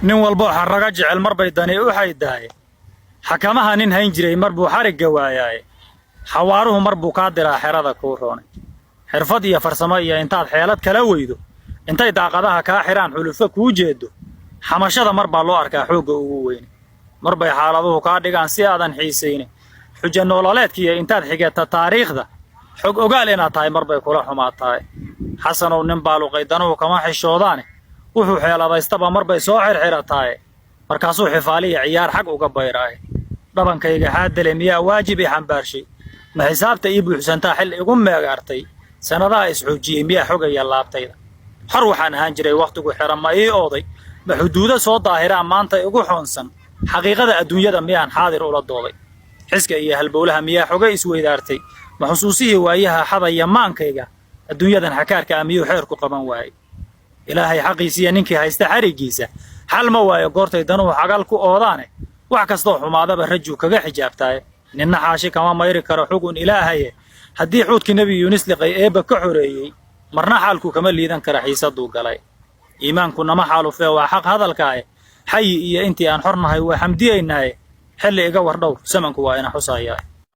nin walbo xaraga jecel marbay dani u xaydaaye xakamaha nin hayn jiray marbuu xarigga waayaaye xawaaruhu marbuu kaa diraa xerada kuu roonay xirfad iyo farsamo iyo intaad xeelad kala weydo intay daaqadaha kaa xidhaan xulufo kuu jeedo xamashada mar baa loo arkaa xoogga ugu weyne marbay xaaladuhu kaa dhigaan si aadan xiisayne xuja noololeedkiiyo intaad xigata taariikhda xog ogaal inaad tahay marbay kula xumaatahay xasanow nin baaluqay danuhu kama xishoodaane wuxuu xeeladaystaba marbay soo xirxirataaye markaasuu xifaaliya ciyaar xag uga bayraaye dhabankayga xaadale miyaa waajib i xambaarshay ma xisaabta ii buuxsantaa xil igu meegaartay sannadaha isxoojiyey miyaa xogaya laabtayda xor waxaan ahaan jiray wakhtigu xiran ma ii ooday ma xuduudo soo daahiraan maanta igu xoonsan xaqiiqada adduunyada miyaan xaadir ula dooday xiska iyo halbowlaha miyaa xoga isweydaartay ma xusuusihii waayaha xadaya maankayga adduunyadan xakaarka ah miyuu xeerku qaban waayey ilaahay xaqiisiiya ninkii haysta xariggiisa xal ma waayo goortay danuhu xagal ku oodaane wax kastoo xumaadaba rajuu kaga xijaabtaaye ninna xaashi kama mayri karo xugun ilaahaye haddii xuudkii nebi yuunis liqay eebba ka xoreeyey marna xaalku kama liidan kara xiisaduu galay iimaanku nama xaalufee waa xaq hadalkaaye xayi iyo intii aan xor nahay waa xamdiyaynaaye xilli iga wardhowr samanku waa ina xusayaa